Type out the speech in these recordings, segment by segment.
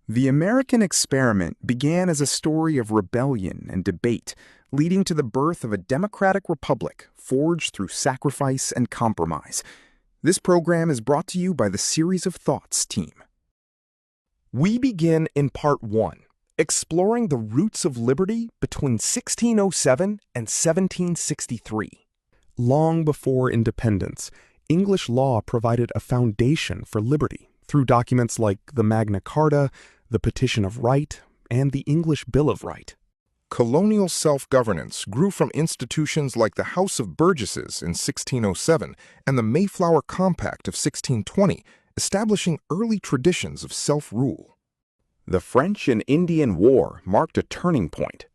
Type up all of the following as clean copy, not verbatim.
The American experiment began as a story of rebellion and debate, leading to the birth of a democratic republic forged through sacrifice and compromise. This program is brought to you by the Series of Thoughts team. We begin in Part 1, exploring the roots of liberty between 1607 and 1763. Long before independence, English law provided a foundation for liberty through documents like the Magna Carta, the Petition of Right, and the English Bill of Right. Colonial self-governance grew from institutions like the House of Burgesses in 1607 and the Mayflower Compact of 1620, establishing early traditions of self-rule. The French and Indian War marked a turning point.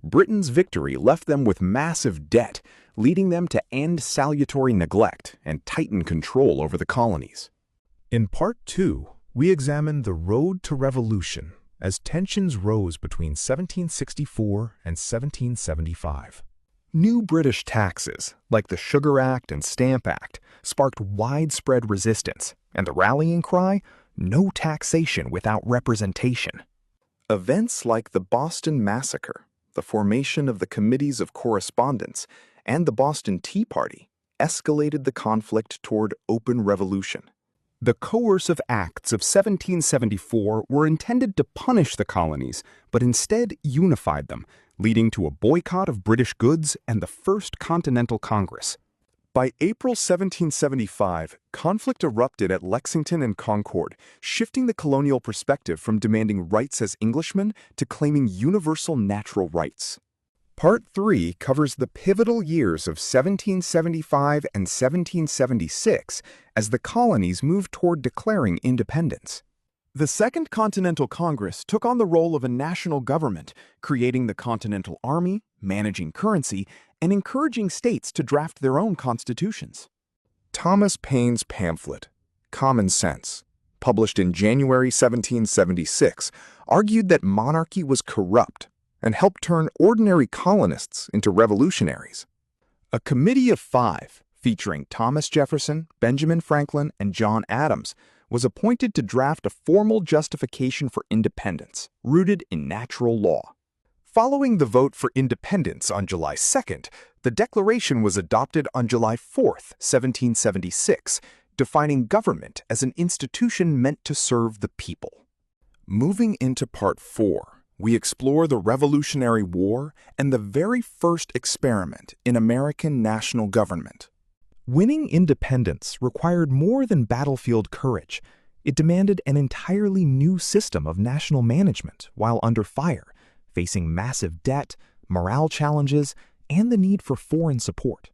Britain's victory left them with massive debt, leading them to end salutary neglect and tighten control over the colonies. In Part 2, we examine the road to revolution as tensions rose between 1764 and 1775. New British taxes, like the Sugar Act and Stamp Act, sparked widespread resistance, and the rallying cry, "No taxation without representation." Events like the Boston Massacre, the formation of the Committees of Correspondence, and the Boston Tea Party escalated the conflict toward open revolution. The coercive acts of 1774 were intended to punish the colonies, but instead unified them, leading to a boycott of British goods and the First Continental Congress. By April 1775, conflict erupted at Lexington and Concord, shifting the colonial perspective from demanding rights as Englishmen to claiming universal natural rights. Part 3 covers the pivotal years of 1775 and 1776 as the colonies moved toward declaring independence. The Second Continental Congress took on the role of a national government, creating the Continental Army, managing currency, and encouraging states to draft their own constitutions. Thomas Paine's pamphlet, Common Sense, published in January 1776, argued that monarchy was corrupt and helped turn ordinary colonists into revolutionaries. A committee of 5, featuring Thomas Jefferson, Benjamin Franklin, and John Adams, was appointed to draft a formal justification for independence, rooted in natural law. Following the vote for independence on July 2nd, the Declaration was adopted on July 4th, 1776, defining government as an institution meant to serve the people. Moving into Part 4, we explore the Revolutionary War and the very first experiment in American national government. Winning independence required more than battlefield courage. It demanded an entirely new system of national management while under fire, facing massive debt, morale challenges, and the need for foreign support.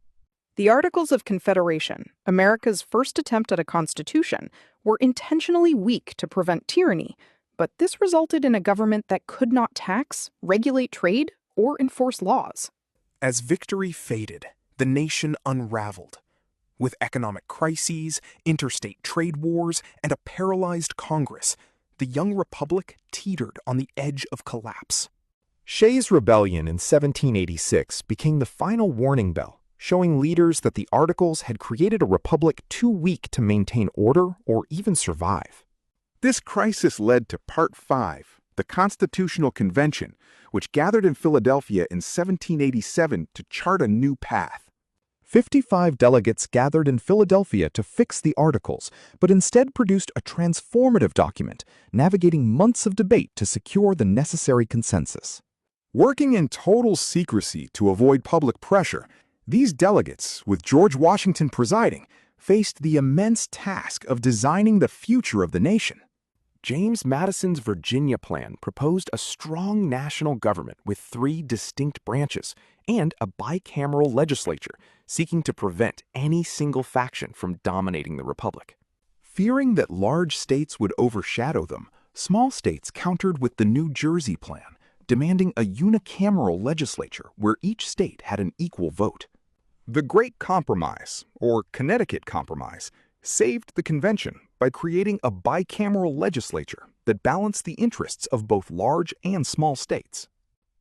The Articles of Confederation, America's first attempt at a constitution, were intentionally weak to prevent tyranny, but this resulted in a government that could not tax, regulate trade, or enforce laws. As victory faded, the nation unraveled. With economic crises, interstate trade wars, and a paralyzed Congress, the young republic teetered on the edge of collapse. Shays' Rebellion in 1786 became the final warning bell, showing leaders that the Articles had created a republic too weak to maintain order or even survive. This crisis led to Part 5, the Constitutional Convention, which gathered in Philadelphia in 1787 to chart a new path. 55 delegates gathered in Philadelphia to fix the Articles, but instead produced a transformative document, navigating months of debate to secure the necessary consensus. Working in total secrecy to avoid public pressure, these delegates, with George Washington presiding, faced the immense task of designing the future of the nation. James Madison's Virginia Plan proposed a strong national government with 3 distinct branches and a bicameral legislature seeking to prevent any single faction from dominating the republic. Fearing that large states would overshadow them, small states countered with the New Jersey Plan, demanding a unicameral legislature where each state had an equal vote. The Great Compromise, or Connecticut Compromise, saved the convention by creating a bicameral legislature that balanced the interests of both large and small states.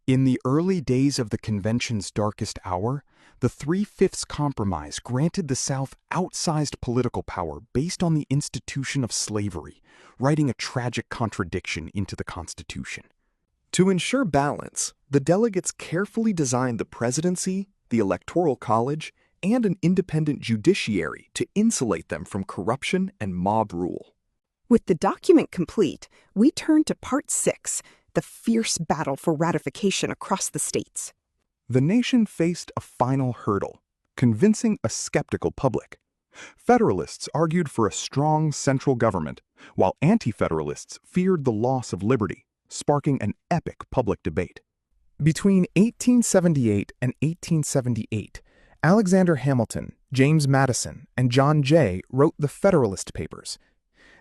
In the early days of the convention's darkest hour, the Three-Fifths Compromise granted the South outsized political power based on the institution of slavery, writing a tragic contradiction into the Constitution. To ensure balance, the delegates carefully designed the presidency, the Electoral College, and an independent judiciary to insulate them from corruption and mob rule. With the document complete, we turn to Part 6, the fierce battle for ratification across the states. The nation faced a final hurdle, convincing a skeptical public. Federalists argued for a strong central government, while anti-federalists feared the loss of liberty, sparking an epic public debate. Between 1878 and 1878, Alexander Hamilton, James Madison, and John Jay wrote the Federalist Papers.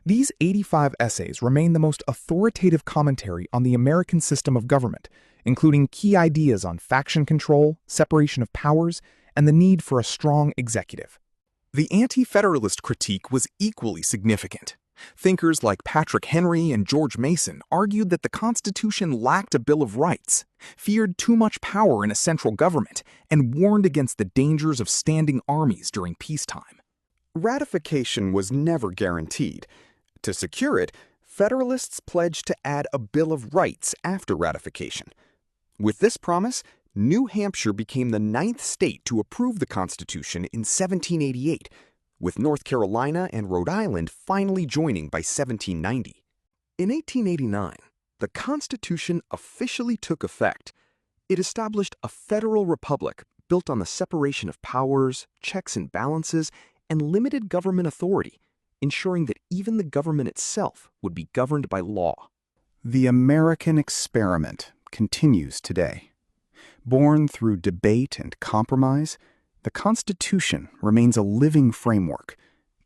These 85 essays remain the most authoritative commentary on the American system of government, including key ideas on faction control, separation of powers, and the need for a strong executive. The anti-federalist critique was equally significant. Thinkers like Patrick Henry and George Mason argued that the Constitution lacked a Bill of Rights, feared too much power in a central government, and warned against the dangers of standing armies during peacetime. Ratification was never guaranteed. To secure it, Federalists pledged to add a Bill of Rights after ratification. With this promise, New Hampshire became the 9th state to approve the Constitution in 1788, with North Carolina and Rhode Island finally joining by 1790. In 1889, the Constitution officially took effect. It established a federal republic built on the separation of powers, checks and balances, and limited government authority, ensuring that even the government itself would be governed by law. The American experiment continues today. Born through debate and compromise, the Constitution remains a living framework,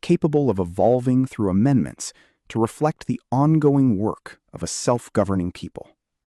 capable of evolving through amendments to reflect the ongoing work of a self-governing people.